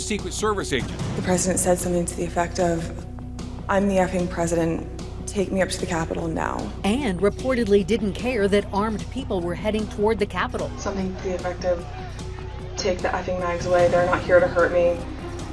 Secret Service agent. The president said something to the effect of, "I'm the effing president. Take me up to the Capitol now." And reportedly didn't care that armed people were heading toward the Capitol. Something to the effect of, "Take the effing mags away. They're not here to hurt me.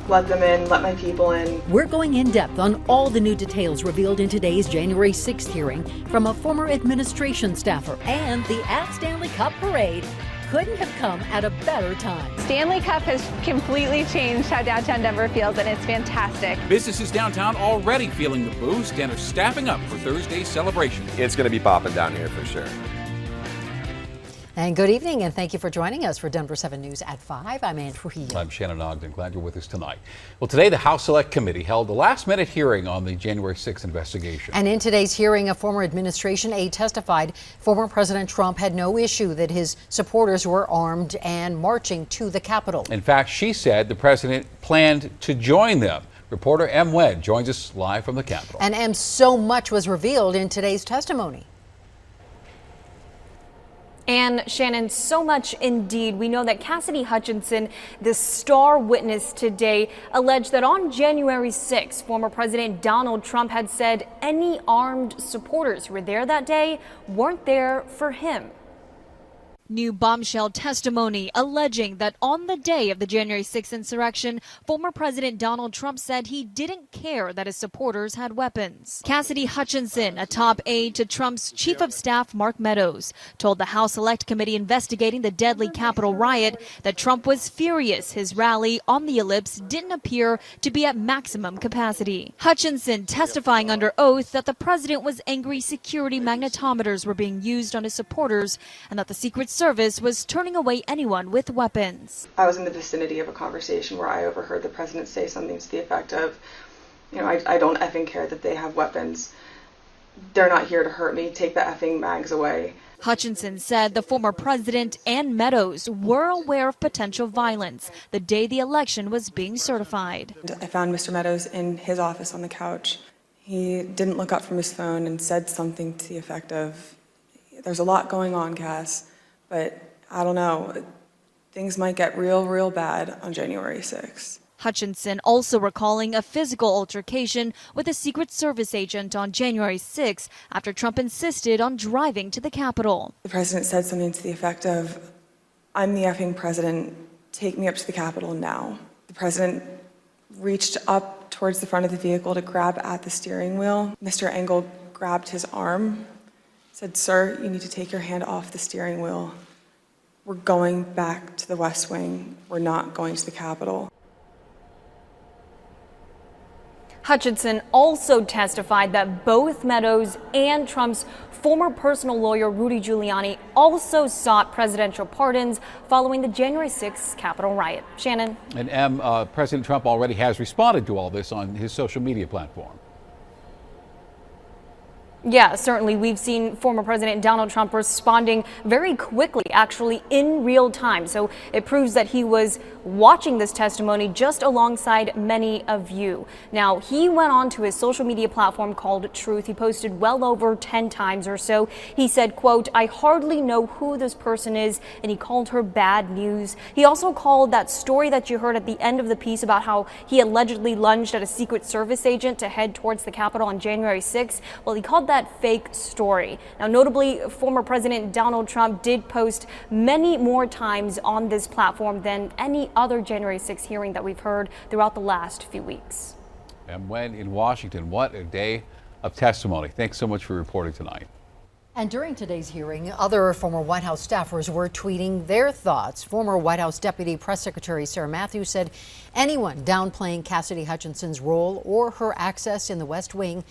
Let them in. Let my people in." We're going in depth on all the new details revealed in today's January 6th hearing from a former administration staffer. And the at Stanley Cup parade couldn't have come at a better time. Stanley Cup has completely changed how downtown Denver feels, and it's fantastic. Businesses downtown already feeling the boost and are staffing up for Thursday's celebration. It's going to be popping down here for sure. And good evening, and thank you for joining us for Denver 7 News at 5. I'm Andrew Heal. I'm Shannon Ogden. Glad you're with us tonight. Well, today the House Select Committee held the last-minute hearing on the January 6th investigation. And in today's hearing, a former administration aide testified former President Trump had no issue that his supporters were armed and marching to the Capitol. In fact, she said the president planned to join them. Reporter Em Wed joins us live from the Capitol. And Em, so much was revealed in today's testimony. And Shannon, so much indeed. We know that Cassidy Hutchinson, the star witness today, alleged that on January 6th, former President Donald Trump had said any armed supporters who were there that day weren't there for him. New bombshell testimony alleging that on the day of the January 6th insurrection, former President Donald Trump said he didn't care that his supporters had weapons. Cassidy Hutchinson, a top aide to Trump's chief of staff Mark Meadows, told the House Select Committee investigating the deadly Capitol riot that Trump was furious his rally on the Ellipse didn't appear to be at maximum capacity. Hutchinson testifying under oath that the president was angry security magnetometers were being used on his supporters and that the Secret Service was turning away anyone with weapons. I was in the vicinity of a conversation where I overheard the president say something to the effect of, I don't effing care that they have weapons. They're not here to hurt me. Take the effing mags away. Hutchinson said the former president and Meadows were aware of potential violence the day the election was being certified. I found Mr. Meadows in his office on the couch. He didn't look up from his phone and said something to the effect of, "There's a lot going on, Cass. But I don't know, things might get real bad on January 6th. Hutchinson also recalling a physical altercation with a Secret Service agent on January 6 after Trump insisted on driving to the Capitol. The president said something to the effect of, "I'm the effing president. Take me up to the Capitol now." The president reached up towards the front of the vehicle to grab at the steering wheel. Mr. Engel grabbed his arm, said, "Sir, you need to take your hand off the steering wheel. We're going back to the West Wing. We're not going to the Capitol." Hutchinson also testified that both Meadows and Trump's former personal lawyer, Rudy Giuliani, also sought presidential pardons following the January 6th Capitol riot. Shannon. And Em, President Trump already has responded to all this on his social media platform. Yeah, certainly. We've seen former President Donald Trump responding very quickly, actually in real time. So it proves that he was watching this testimony just alongside many of you. Now, he went on to his social media platform called Truth. He posted well over 10 times or so. He said, quote, "I hardly know who this person is," and he called her bad news. He also called that story that you heard at the end of the piece about how he allegedly lunged at a Secret Service agent to head towards the Capitol on January 6th. Well, he called that fake story. Now, notably, former President Donald Trump did post many more times on this platform than any other January 6th hearing that we've heard throughout the last few weeks. And when in Washington, what a day of testimony. Thanks so much for reporting tonight. And during today's hearing, other former White House staffers were tweeting their thoughts. Former White House Deputy Press Secretary Sarah Matthews said anyone downplaying Cassidy Hutchinson's role or her access in the West Wing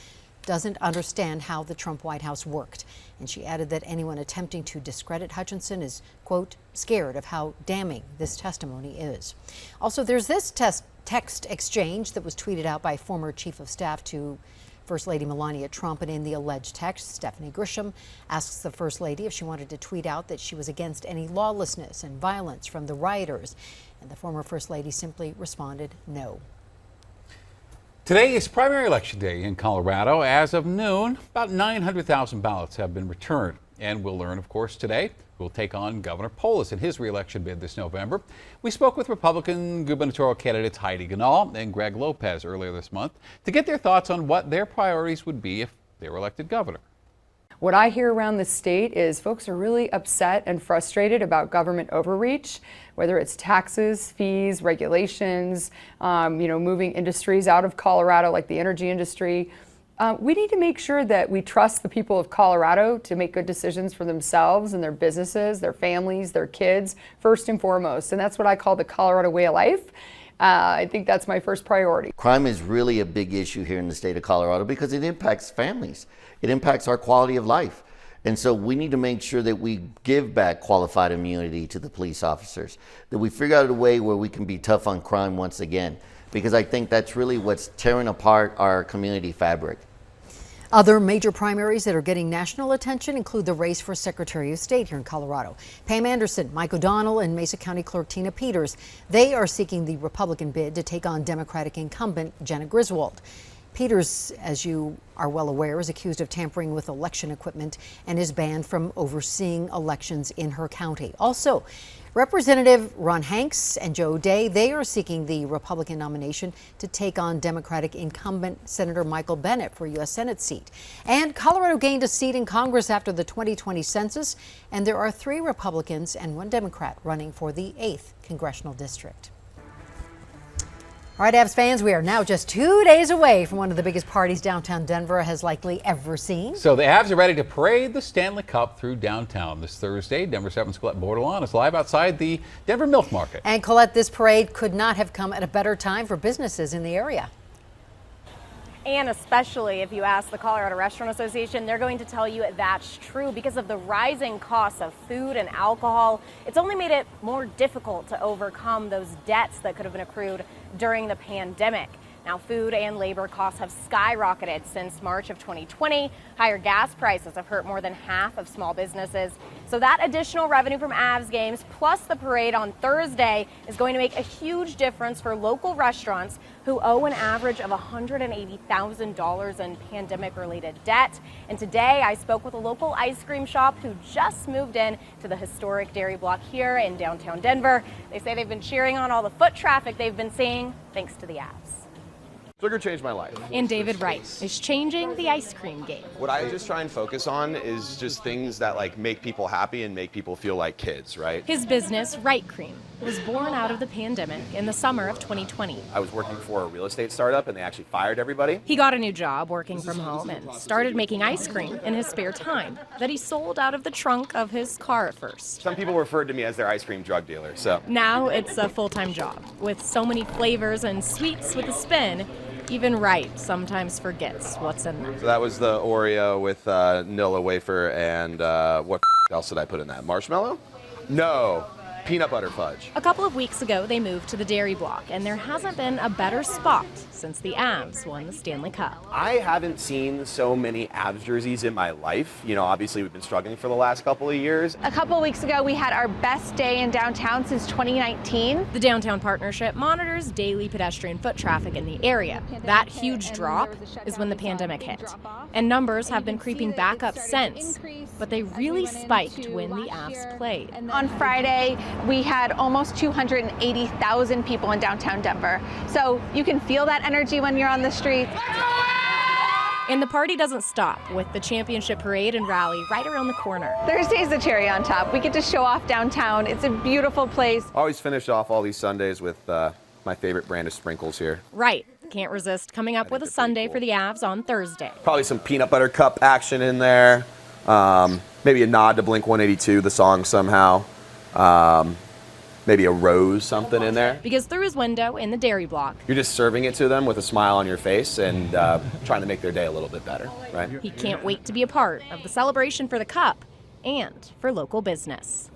doesn't understand how the Trump White House worked. And she added that anyone attempting to discredit Hutchinson is, quote, scared of how damning this testimony is. Also, there's this text exchange that was tweeted out by former Chief of Staff to First Lady Melania Trump, and in the alleged text, Stephanie Grisham asks the First Lady if she wanted to tweet out that she was against any lawlessness and violence from the rioters, and the former First Lady simply responded no. Today is primary election day in Colorado. As of noon, about 900,000 ballots have been returned. And we'll learn, of course, today will take on Governor Polis in his re-election bid this November. We spoke with Republican gubernatorial candidates Heidi Ganahl and Greg Lopez earlier this month to get their thoughts on what their priorities would be if they were elected governor. What I hear around the state is folks are really upset and frustrated about government overreach, whether it's taxes, fees, regulations, moving industries out of Colorado, like the energy industry. We need to make sure that we trust the people of Colorado to make good decisions for themselves and their businesses, their families, their kids, first and foremost. And that's what I call the Colorado way of life. I think that's my first priority. Crime is really a big issue here in the state of Colorado because it impacts families. It impacts our quality of life. And so we need to make sure that we give back qualified immunity to the police officers, that we figure out a way where we can be tough on crime once again, because I think that's really what's tearing apart our community fabric. Other major primaries that are getting national attention include the race for Secretary of State here in Colorado. Pam Anderson, Mike O'Donnell, and Mesa County Clerk Tina Peters. They are seeking the Republican bid to take on Democratic incumbent Jena Griswold. Peters, as you are well aware, is accused of tampering with election equipment and is banned from overseeing elections in her county. Also, Representative Ron Hanks and Joe Day, they are seeking the Republican nomination to take on Democratic incumbent Senator Michael Bennet for a U.S. Senate seat. And Colorado gained a seat in Congress after the 2020 census, and there are 3 Republicans and 1 Democrat running for the 8th congressional district. All right, Avs fans, we are now just 2 days away from one of the biggest parties downtown Denver has likely ever seen. So the Avs are ready to parade the Stanley Cup through downtown this Thursday. Denver 7's Colette Bordelon is live outside the Denver Milk Market. And Colette, this parade could not have come at a better time for businesses in the area. And especially if you ask the Colorado Restaurant Association, they're going to tell you that's true because of the rising costs of food and alcohol. It's only made it more difficult to overcome those debts that could have been accrued during the pandemic. Now, food and labor costs have skyrocketed since March of 2020. Higher gas prices have hurt more than half of small businesses. So that additional revenue from Avs games plus the parade on Thursday is going to make a huge difference for local restaurants who owe an average of $180,000 in pandemic-related debt. And today I spoke with a local ice cream shop who just moved in to the historic Dairy Block here in downtown Denver. They say they've been cheering on all the foot traffic they've been seeing thanks to the Avs. Sugar changed my life. And David Wright is changing the ice cream game. What I just try and focus on is just things that make people happy and make people feel like kids, right? His business, Wright Cream, was born out of the pandemic in the summer of 2020. I was working for a real estate startup and they actually fired everybody. He got a new job working from home and started making ice cream in his spare time that he sold out of the trunk of his car at first. Some people referred to me as their ice cream drug dealer, so. Now it's a full-time job. With so many flavors and sweets with a spin, even Wright sometimes forgets what's in them. So that was the Oreo with Nilla wafer and what else did I put in that? Marshmallow? No. Peanut butter fudge. A couple of weeks ago, they moved to the Dairy Block, and there hasn't been a better spot since the Avs won the Stanley Cup. I haven't seen so many Avs jerseys in my life. You know, obviously we've been struggling for the last couple of years. A couple of weeks ago, we had our best day in downtown since 2019. The Downtown Partnership monitors daily pedestrian foot traffic in the area. That huge drop is when the pandemic hit. And numbers have been creeping back up since, but they really spiked when the Avs played. On Friday, we had almost 280,000 people in downtown Denver. So you can feel that energy when you're on the streets. And the party doesn't stop with the championship parade and rally right around the corner. Thursday's the cherry on top. We get to show off downtown. It's a beautiful place. Always finish off all these Sundays with my favorite brand of sprinkles here. Right. Can't resist coming up with a sundae for the Avs on Thursday. Probably some peanut butter cup action in there. Maybe a nod to Blink-182, the song somehow. Maybe a rose, something in there. Because through his window in the Dairy Block, You're just serving it to them with a smile on your face and trying to make their day a little bit better, right? he can't wait to be a part of the celebration for the Cup and for local business.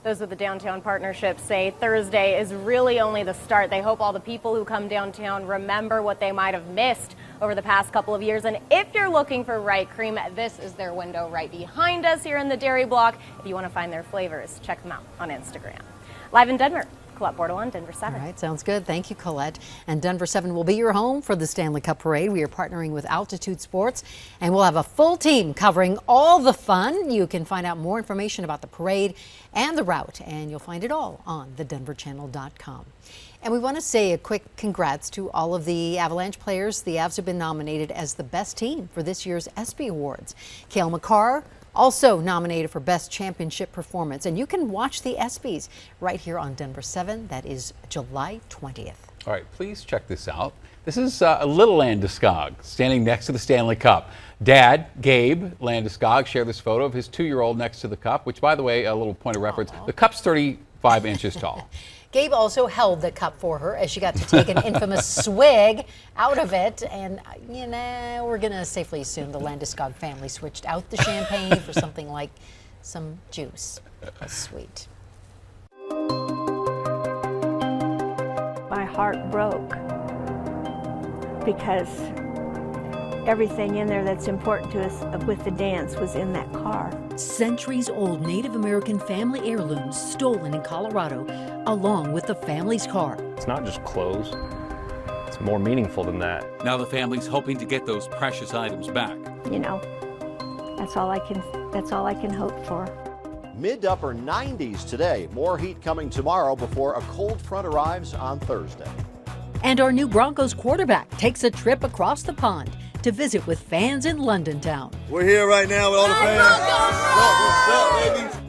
Those with the Downtown Partnership say Thursday is really only the start. They hope all the people who come downtown remember what they might have missed over the past couple of years. And if you're looking for Wright Cream, this is their window right behind us here in the Dairy Block. If you want to find their flavors, check them out on Instagram. Live in Denver, Colette Bordelon, Denver 7. All right, sounds good. Thank you, Colette. And Denver 7 will be your home for the Stanley Cup Parade. We are partnering with Altitude Sports, and we'll have a full team covering all the fun. You can find out more information about the parade and the route, and you'll find it all on thedenverchannel.com. And we want to say a quick congrats to all of the Avalanche players. The Avs have been nominated as the best team for this year's ESPY Awards. Cale Makar also nominated for Best Championship Performance. And you can watch the ESPYs right here on Denver 7. That is July 20th. All right, please check this out. This is little Landeskog standing next to the Stanley Cup. Dad, Gabe Landeskog, shared this photo of his 2-year-old next to the cup, which, by the way, a little point of reference, the cup's 35 inches tall. Gabe also held the cup for her as she got to take an infamous swig out of it. And, you know, we're going to safely assume the Landeskog family switched out the champagne for something like some juice. That's sweet. My heart broke because everything in there that's important to us with the dance was in that car. Centuries-old Native American family heirlooms stolen in Colorado, along with the family's car. It's not just clothes. It's more meaningful than that. Now the family's hoping to get those precious items back. You know, that's all I can hope for. Mid to upper 90s today. More heat coming tomorrow before a cold front arrives on Thursday. And our new Broncos quarterback takes a trip across the pond to visit with fans in London town. We're here right now with all the fans. What's up, baby?